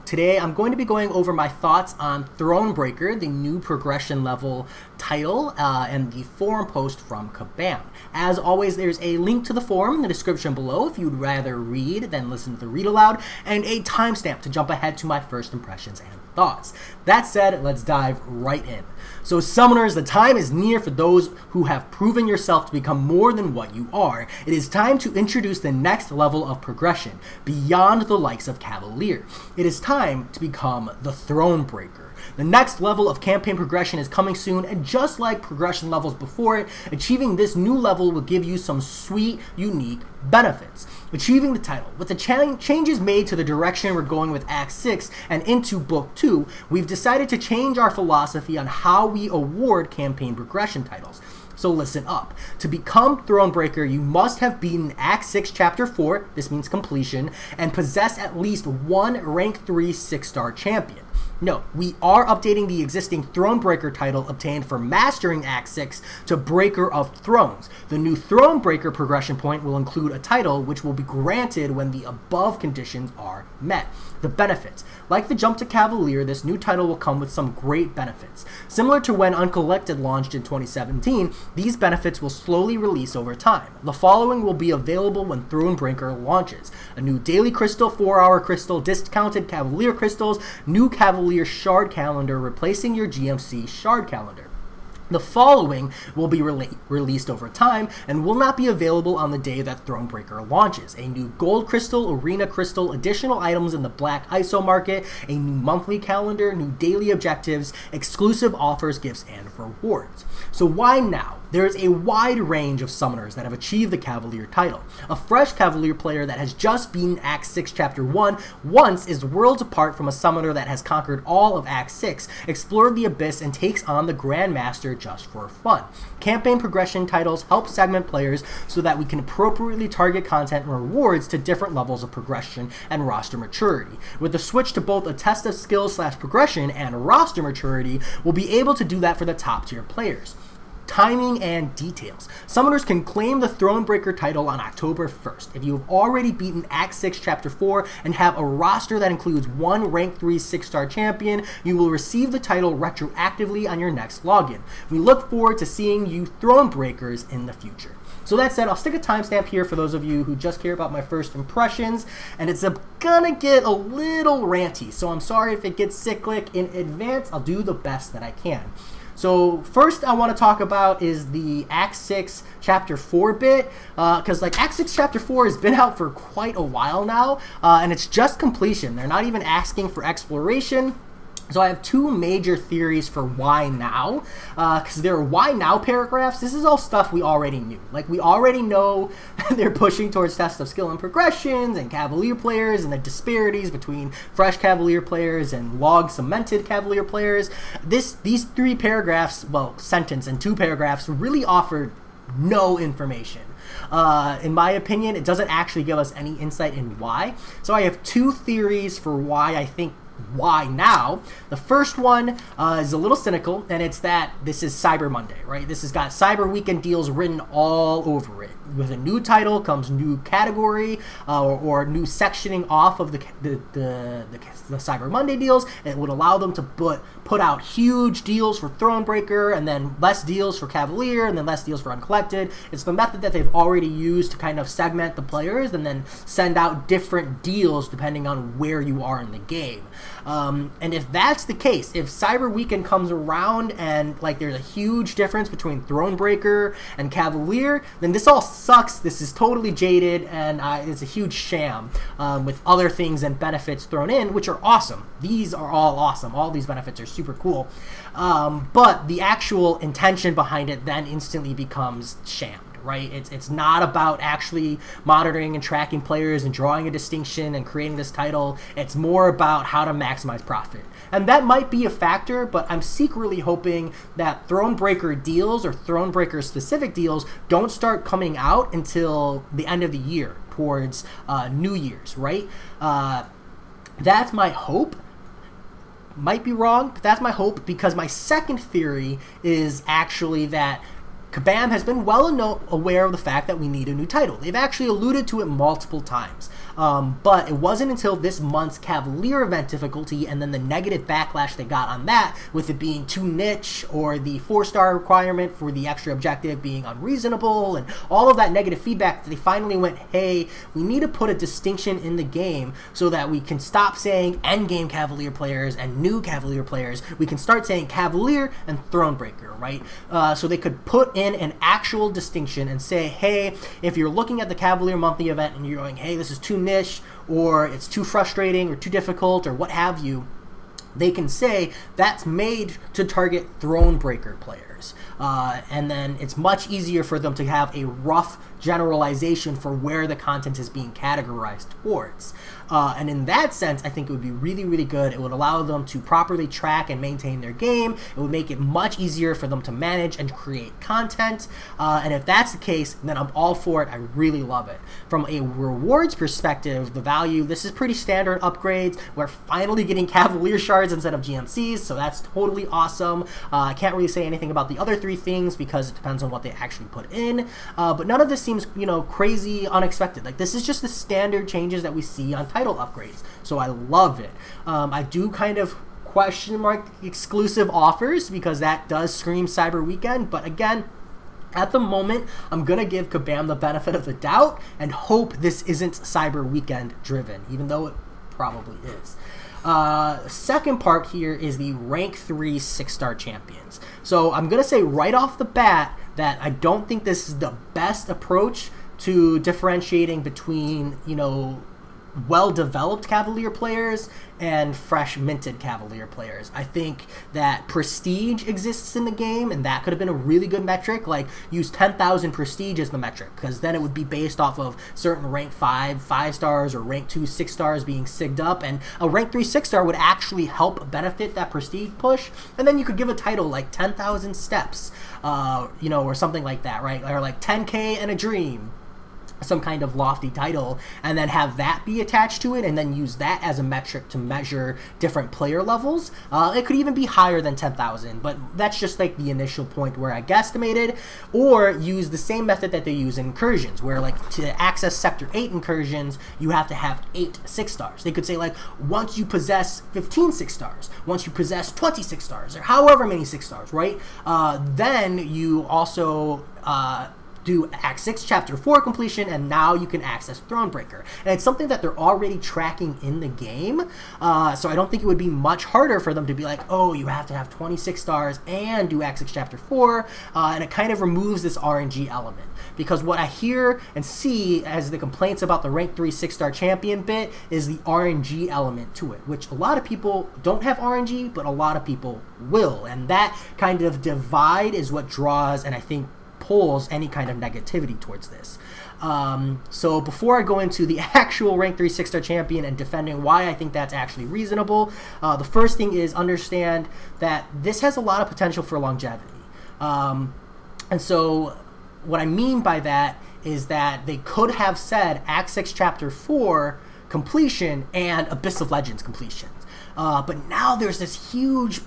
Today I'm going to be going over my thoughts on Thronebreaker, the new progression level title, and the forum post from Kabam. As always, there's a link to the forum in the description below if you'd rather read than listen to the read aloud, and a timestamp to jump ahead to my first impressions and thoughts. That said, let's dive right in. So summoners, the time is near for those who have proven yourself to become more than what you are. It is time to introduce the next level of progression, beyond the likes of Cavalier. It is time to become the Thronebreaker. The next level of campaign progression is coming soon, and just like progression levels before it, achieving this new level will give you some sweet, unique benefits. Achieving the title. With the changes made to the direction we're going with Act 6 and into Book 2, we've decided to change our philosophy on how we award campaign progression titles. So listen up. To become Thronebreaker, you must have beaten Act 6 Chapter 4, this means completion, and possess at least one Rank 3 6-star champion. No, we are updating the existing Thronebreaker title obtained for mastering Act 6 to Breaker of Thrones. The new Thronebreaker progression point will include a title which will be granted when the above conditions are met. The benefits. Like the jump to Cavalier, this new title will come with some great benefits. Similar to when Uncollected launched in 2017, these benefits will slowly release over time. The following will be available when Thronebreaker launches. A new Daily Crystal, 4-hour Crystal, discounted Cavalier Crystals, new Cavalier Shard Calendar replacing your GMC Shard Calendar. The following will be released over time and will not be available on the day that Thronebreaker launches. A new Gold Crystal, Arena Crystal, additional items in the Black ISO market, a new monthly calendar, new daily objectives, exclusive offers, gifts, and rewards. So why now? There is a wide range of summoners that have achieved the Cavalier title. A fresh Cavalier player that has just beaten Act 6 Chapter 1 once is worlds apart from a summoner that has conquered all of Act 6, explored the Abyss, and takes on the Grandmaster just for fun. Campaign progression titles help segment players so that we can appropriately target content and rewards to different levels of progression and roster maturity. With the switch to both a test of skill / progression and roster maturity, we'll be able to do that for the top tier players. Timing and details. Summoners can claim the Thronebreaker title on October 1st. If you have already beaten Act 6 Chapter 4 and have a roster that includes one Rank 3 6-star champion, you will receive the title retroactively on your next login. We look forward to seeing you Thronebreakers in the future. So that said, I'll stick a timestamp here for those of you who just care about my first impressions, and it's gonna get a little ranty, so I'm sorry if it gets cyclic in advance. I'll do the best that I can. So first I want to talk about is the Act 6 Chapter 4 bit, because like Act 6 Chapter 4 has been out for quite a while now, and it's just completion. They're not even asking for exploration. So I have two major theories for why now, because there are why now paragraphs. This is all stuff we already knew. Like, we already know they're pushing towards tests of skill and progressions and Cavalier players and the disparities between fresh Cavalier players and log cemented Cavalier players. These three paragraphs, well, sentence and two paragraphs, really offer no information. In my opinion, it doesn't actually give us any insight in why. So I have two theories for why I think why now. The first one is a little cynical, and it's that this is Cyber Monday, right? This has got Cyber Weekend deals written all over it. With a new title comes new category or new sectioning off of the Cyber Monday deals. It would allow them to put out huge deals for Thronebreaker, and then less deals for Cavalier, and then less deals for Uncollected. It's the method that they've already used to kind of segment the players and then send out different deals depending on where you are in the game. And if that's the case, if Cyber Weekend comes around and like there's a huge difference between Thronebreaker and Cavalier, then this all sucks. This is totally jaded, and it's a huge sham with other things and benefits thrown in, which are awesome. These are all awesome. All these benefits are super cool. But the actual intention behind it then instantly becomes sham. Right? It's not about actually monitoring and tracking players and drawing a distinction and creating this title. It's more about how to maximize profit. And that might be a factor, but I'm secretly hoping that Thronebreaker deals or Thronebreaker specific deals don't start coming out until the end of the year, towards New Year's, right? That's my hope. Might be wrong, but that's my hope, because my second theory is actually that Kabam has been well aware of the fact that we need a new title. They've actually alluded to it multiple times. But it wasn't until this month's Cavalier event difficulty and then the negative backlash they got on that, with it being too niche or the 4-star requirement for the extra objective being unreasonable and all of that negative feedback, that they finally went, hey, we need to put a distinction in the game so that we can stop saying endgame Cavalier players and new Cavalier players. We can start saying Cavalier and Thronebreaker, right? So they could put in an actual distinction and say, hey, if you're looking at the Cavalier monthly event and you're going, hey, this is too niche, or it's too frustrating or too difficult or what have you, they can say that's made to target Thronebreaker players. And then it's much easier for them to have a rough generalization for where the content is being categorized towards. And in that sense, I think it would be really, really good. It would allow them to properly track and maintain their game. It would make it much easier for them to manage and create content. And if that's the case, then I'm all for it. I really love it. From a rewards perspective, the value, this is pretty standard upgrades. We're finally getting Cavalier shards instead of GMCs, so that's totally awesome. I can't really say anything about the other 3 things because it depends on what they actually put in. But none of this seems, you know, crazy unexpected. Like, this is just the standard changes that we see on title upgrades, so I love it. I do kind of question mark exclusive offers because that does scream Cyber Weekend, but again, at the moment, I'm going to give Kabam the benefit of the doubt and hope this isn't Cyber Weekend driven, even though it probably is. Second part here is the rank 3 6-star champions. So I'm going to say right off the bat that I don't think this is the best approach to differentiating between, you know, well-developed Cavalier players and fresh minted Cavalier players. I think that prestige exists in the game, and that could have been a really good metric. Like, use 10,000 prestige as the metric, because then it would be based off of certain rank 5 stars or rank 2 6 stars being sigged up, and a rank 3 6-star would actually help benefit that prestige push. And then you could give a title like 10,000 steps, you know, or something like that, right? Or like 10K and a dream, some kind of lofty title, and then have that be attached to it, and then use that as a metric to measure different player levels. It could even be higher than 10,000, but that's just like the initial point where I guesstimated. Or use the same method that they use in incursions, where like to access Sector 8 incursions, you have to have 8 6-stars. They could say like, once you possess 15 6-stars, once you possess 20 6-stars, or however many 6-stars, right? Then you also do Act 6 Chapter 4 completion, and now you can access Thronebreaker. And it's something that they're already tracking in the game, so I don't think it would be much harder for them to be like, oh, you have to have 26 stars and do Act 6 Chapter 4, and it kind of removes this RNG element. Because what I hear and see as the complaints about the rank 3 6-star champion bit is the RNG element to it, which a lot of people don't have RNG, but a lot of people will. And that kind of divide is what draws, and I think pulls, any kind of negativity towards this. So before I go into the actual rank 3 6-star champion and defending why I think that's actually reasonable, the first thing is understand that this has a lot of potential for longevity. And so what I mean by that is that they could have said Act 6 Chapter 4 completion and Abyss of Legends completions. But now there's this huge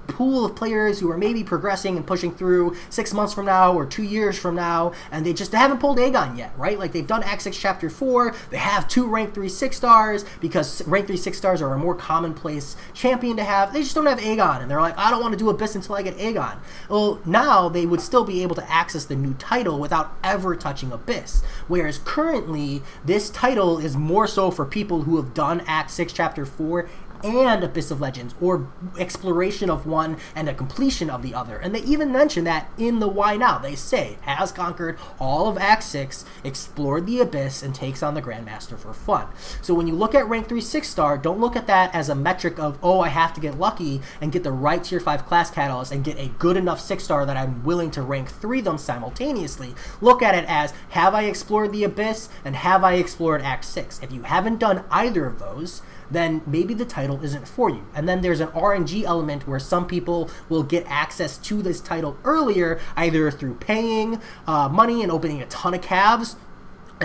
pool of players who are maybe progressing and pushing through 6 months from now or 2 years from now, and they haven't pulled Aegon yet, right? Like, they've done Act 6 Chapter 4, they have 2 rank 3 6-stars, because rank 3 6-stars are a more commonplace champion to have. They just don't have Aegon, and they're like, I don't want to do Abyss until I get Aegon. Well, now they would still be able to access the new title without ever touching Abyss, whereas currently this title is more so for people who have done Act 6 Chapter 4 and Abyss of Legends, or exploration of one and a completion of the other. And they even mention that in the Why Now. They say, has conquered all of Act 6, explored the Abyss, and takes on the Grandmaster for fun. So when you look at rank 3 6-star, don't look at that as a metric of, oh, I have to get lucky and get the right tier 5 class catalyst and get a good enough 6-star that I'm willing to rank 3 them simultaneously. Look at it as, have I explored the Abyss and have I explored Act 6? If you haven't done either of those, then maybe the title isn't for you. And then there's an RNG element where some people will get access to this title earlier, either through paying money and opening a ton of calves,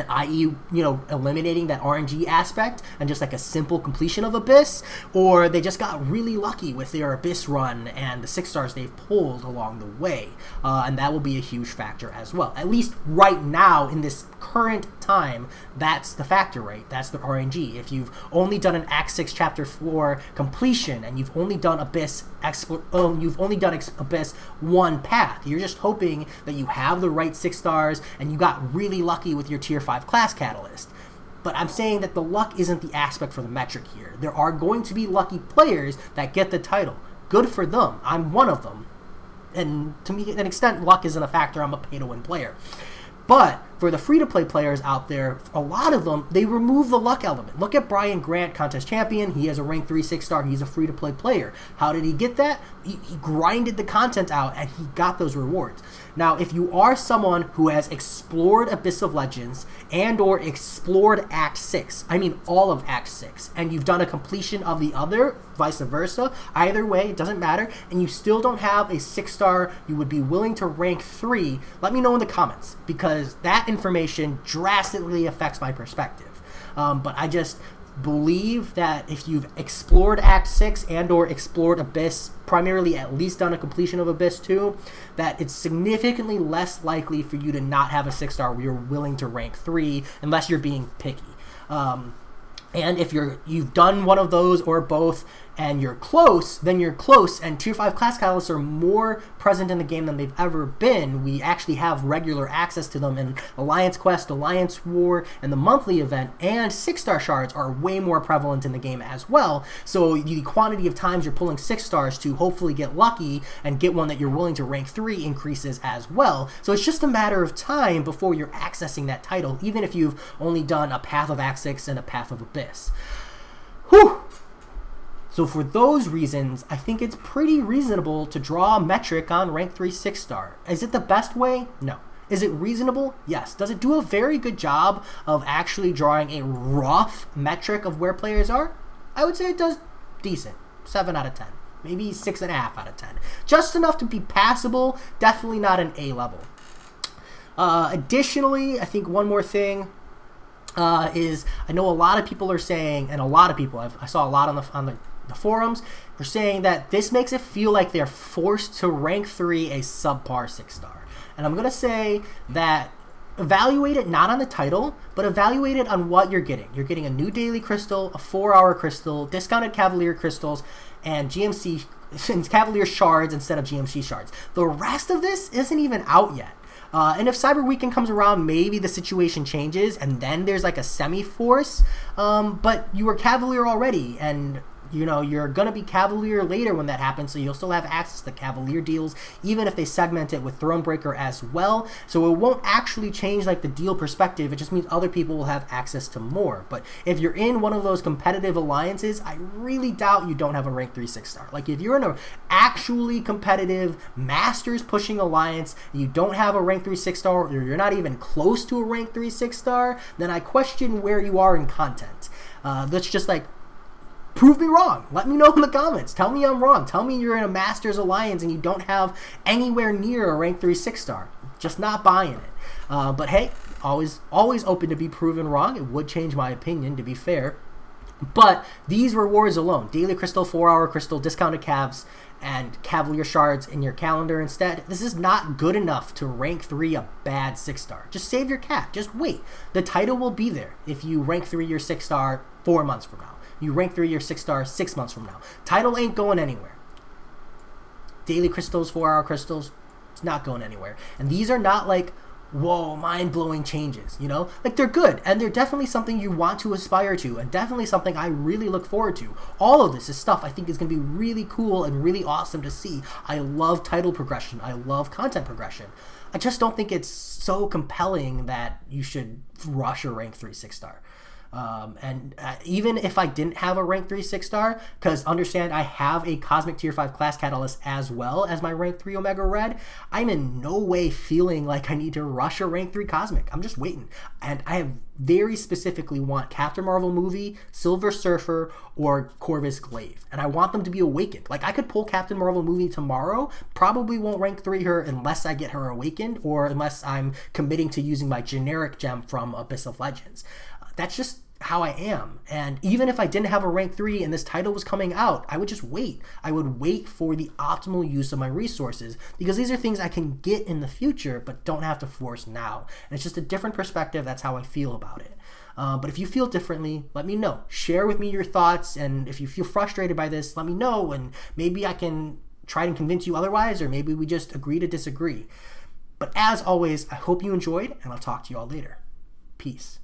i.e., eliminating that RNG aspect and just like a simple completion of Abyss, or they just got really lucky with their Abyss run and the 6 stars they've pulled along the way, and that will be a huge factor as well. At least right now in this current time, that's the factor, right? That's the RNG. If you've only done an Act 6 Chapter 4 completion and you've only done Abyss Abyss one path, you're just hoping that you have the right 6 stars and you got really lucky with your Tier 5 class catalyst. But I'm saying that the luck isn't the aspect for the metric here. There are going to be lucky players that get the title. Good for them. I'm one of them. And to me, to an extent, luck isn't a factor. I'm a pay-to-win player. But for the free-to-play players out there, a lot of them, they remove the luck element. Look at Brian Grant, contest champion. He has a rank 3 6-star. He's a free-to-play player. How did he get that? He grinded the content out, and he got those rewards. Now, if you are someone who has explored Abyss of Legends and or explored Act 6, I mean all of Act 6, and you've done a completion of the other, vice versa, either way, it doesn't matter, and you still don't have a 6-star you would be willing to rank 3, let me know in the comments, because that information drastically affects my perspective. But I just believe that if you've explored Act 6 and or explored Abyss, primarily at least done a completion of Abyss 2, that it's significantly less likely for you to not have a 6-star where you're willing to rank 3 unless you're being picky. And if you've done one of those or both and you're close, then you're close, and Tier 5 class catalysts are more present in the game than they've ever been. We actually have regular access to them in Alliance Quest, Alliance War, and the monthly event, and 6-star shards are way more prevalent in the game as well. So the quantity of times you're pulling 6 stars to hopefully get lucky and get one that you're willing to rank 3 increases as well. So it's just a matter of time before you're accessing that title, even if you've only done a Path of Act 6 and a Path of Abyss. Whew! So for those reasons, I think it's pretty reasonable to draw a metric on rank 3 6-star. Is it the best way? No. Is it reasonable? Yes. Does it do a very good job of actually drawing a rough metric of where players are? I would say it does decent. 7 out of 10. Maybe 6.5 out of 10. Just enough to be passable, definitely not an A level. Additionally, I think one more thing is, I know a lot of people are saying, and a lot of people, I saw a lot on the forums, they're saying that this makes it feel like they're forced to rank 3 a subpar 6-star. And I'm going to say that evaluate it not on the title, but evaluate it on what you're getting. You're getting a new daily crystal, a 4-hour crystal, discounted Cavalier crystals, and GMC Cavalier shards instead of GMC shards. The rest of this isn't even out yet. And if Cyber Weekend comes around, maybe the situation changes, and then there's like a semi-force, but you were Cavalier already, and you're going to be Cavalier later when that happens, so you'll still have access to Cavalier deals, even if they segment it with Thronebreaker as well. So it won't actually change like the deal perspective, it just means other people will have access to more. But if you're in one of those competitive alliances, I really doubt you don't have a rank 3 6-star. Like if you're in an actually competitive Masters pushing alliance, and you don't have a rank 3 6-star, or you're not even close to a rank 3 6-star, then I question where you are in content. That's just like, prove me wrong. Let me know in the comments. Tell me I'm wrong. Tell me you're in a Masters Alliance and you don't have anywhere near a rank 3 6-star. Just not buying it. But hey, always open to be proven wrong. It would change my opinion, to be fair. But these rewards alone, Daily Crystal, 4-hour Crystal, discounted Cavs, and Cavalier Shards in your calendar instead, this is not good enough to rank 3 a bad 6-star. Just save your cap. Just wait. The title will be there if you rank 3 your 6-star 4 months from now. You rank 3 your 6-star 6 months from now. Title ain't going anywhere. Daily crystals, 4-hour crystals, it's not going anywhere. And these are not like, whoa, mind-blowing changes, Like, they're good, and they're definitely something you want to aspire to, and definitely something I really look forward to. All of this is stuff I think is going to be really cool and really awesome to see. I love title progression. I love content progression. I just don't think it's so compelling that you should rush a rank 3 6-star. Even if I didn't have a rank 3 6-star, because understand I have a Cosmic Tier 5 class catalyst as well as my rank 3 Omega Red, I'm in no way feeling like I need to rush a rank 3 Cosmic. I'm just waiting. And I have very specifically want Captain Marvel movie, Silver Surfer, or Corvus Glaive. And I want them to be awakened. Like, I could pull Captain Marvel movie tomorrow, probably won't rank 3 her unless I get her awakened, or unless I'm committing to using my generic gem from Abyss of Legends. That's just how I am. And even if I didn't have a rank 3 and this title was coming out, I would just wait. I would wait for the optimal use of my resources, because these are things I can get in the future but don't have to force now. And it's just a different perspective. That's how I feel about it. But if you feel differently, let me know. Share with me your thoughts, and if you feel frustrated by this, let me know, and maybe I can try and convince you otherwise, or maybe we just agree to disagree. But as always, I hope you enjoyed, and I'll talk to you all later. Peace.